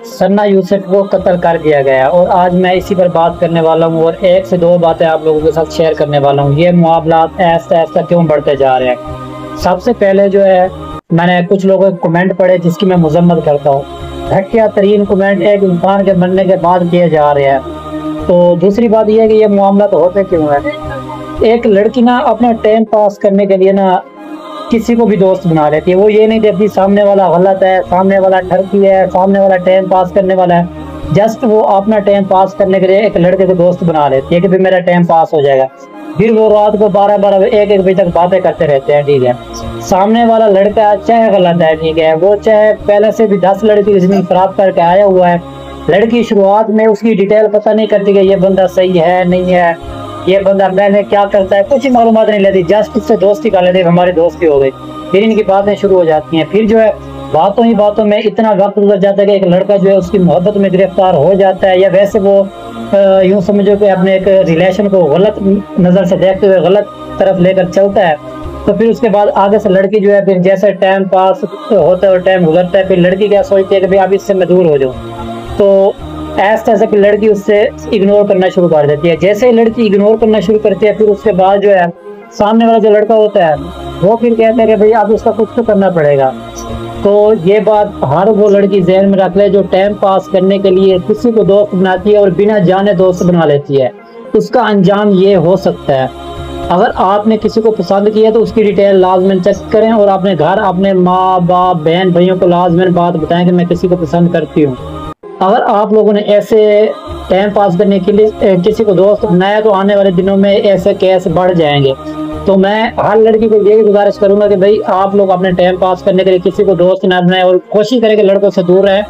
सन्ना यूसुफ को कत्ल कर दिया गया और आज मैं इसी पर बात करने वाला हूँ और एक से दो बातें आप लोगों के साथ शेयर करने वाला हूँ। ये मामलात ऐसा ऐसा क्यों बढ़ते जा रहे हैं। सबसे पहले जो है, मैंने कुछ लोगों के कमेंट पढ़े जिसकी मैं मजम्मत करता हूँ। घटिया तरीन कमेंट एक इंसान के मरने के बाद किए जा रहे हैं। तो दूसरी बात यह है कि ये मामला तो होते क्यों है। एक लड़की ना अपना टाइम पास करने के लिए ना किसी को भी दोस्त बना लेती है। वो ये नहीं देखती सामने वाला गलत है, सामने वाला ठरकी है, सामने वाला टाइम पास करने वाला है। जस्ट वो अपना टाइम पास करने के लिए एक लड़के को दोस्त बना लेती है कि भाई मेरा टाइम पास हो जाएगा। फिर वो रात को 12-12 1-1 बजे तक बातें करते रहते हैं। ठीक है, सामने वाला लड़का चाहे गलत है, ठीक है, वो चाहे पहले से भी 10 लड़की जिंदगी खराब करके आया हुआ है। लड़की शुरुआत में उसकी डिटेल पता नहीं करती कि ये बंदा सही है नहीं है, ये बंदा मैंने क्या करता है, कुछ ही मालूमात नहीं लेती। जस्ट उससे दोस्ती कर लेती, हमारी दोस्ती हो गई। फिर इनकी बातें शुरू हो जाती हैं। फिर जो है बातों ही बातों में इतना वक्त गुजर जाता है कि एक लड़का जो है उसकी मोहब्बत में गिरफ्तार हो जाता है, या वैसे वो यूं समझो कि अपने एक रिलेशन को गलत नज़र से देखते हुए गलत तरफ लेकर चलता है। तो फिर उसके बाद आगे से लड़की जो है फिर जैसे टाइम पास होता है और टाइम गुजरता है, फिर लड़की क्या सोचती है कि भाई अब इससे मैं दूर हो जाऊँ। तो ऐसा कि लड़की उससे इग्नोर करना शुरू कर देती है। जैसे ही लड़की इग्नोर करना शुरू करती है, फिर उसके बाद जो है सामने वाला जो लड़का होता है वो फिर कहता है कि भाई अब उसका कुछ तो करना पड़ेगा। तो ये बात हर वो लड़की ज़हन में रख ले जो टाइम पास करने के लिए किसी को दोस्त बनाती है और बिना जाने दोस्त बना लेती है। उसका अंजाम ये हो सकता है, अगर आपने किसी को पसंद किया तो उसकी डिटेल लाजमन चेक करें और अपने घर अपने माँ बाप बहन भाइयों को लाजमन बात बताएं कि मैं किसी को पसंद करती हूँ। अगर आप लोगों ने ऐसे टाइम पास करने के लिए किसी को दोस्त बनाया तो आने वाले दिनों में ऐसे केस बढ़ जाएंगे। तो मैं हर लड़की को यही गुजारिश करूंगा कि भाई आप लोग अपने टाइम पास करने के लिए किसी को दोस्त ना बनाएं और कोशिश करें कि लड़कों से दूर रहें।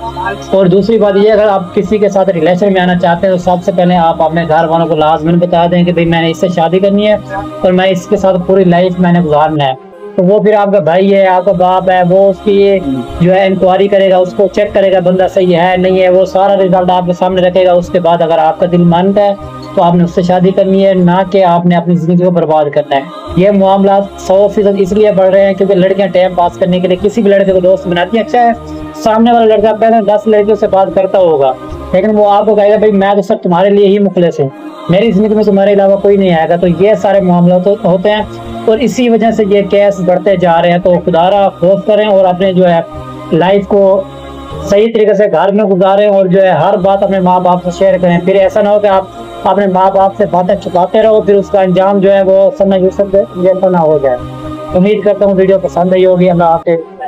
और दूसरी बात ये, अगर आप किसी के साथ रिलेशन में आना चाहते हैं तो सबसे पहले आप अपने घर वालों को लाजमन बता दें कि भाई मैंने इससे शादी करनी है और मैं इसके साथ पूरी लाइफ मैंने गुजारना है। तो वो फिर आपका भाई है, आपका बाप है, वो उसकी जो है इंक्वायरी करेगा, उसको चेक करेगा बंदा सही है नहीं है, वो सारा रिजल्ट आपके सामने रखेगा। उसके बाद अगर आपका दिल मानता है तो आपने उससे शादी करनी है, ना कि आपने अपनी जिंदगी को बर्बाद करना है। ये मामला 100% इसलिए बढ़ रहे हैं क्योंकि लड़कियां टाइम पास करने के लिए किसी भी लड़के को दोस्त बनाती हैं। अच्छा है, सामने वाला लड़का पहले 10 लड़कियों से बात करता होगा, लेकिन वो आपको कहेगा भाई मैं तो सब तुम्हारे लिए ही मुखलिस हूँ, मेरी जिंदगी में तुम्हारे अलावा कोई नहीं आएगा। तो ये सारे मामला तो होते हैं और इसी वजह से ये केस बढ़ते जा रहे हैं। तो खुदारा खौफ करें और अपने जो है लाइफ को सही तरीके से घर में गुजारें और जो है हर बात अपने माँ बाप से शेयर करें। फिर ऐसा ना हो कि आप अपने माँ बाप से बातें छुपाते रहो, फिर उसका अंजाम जो है वो सन्ना यूसुफ जैसा ना हो जाए। उम्मीद करता हूँ वीडियो पसंद आई होगी। अल्लाह हाफ़िज़।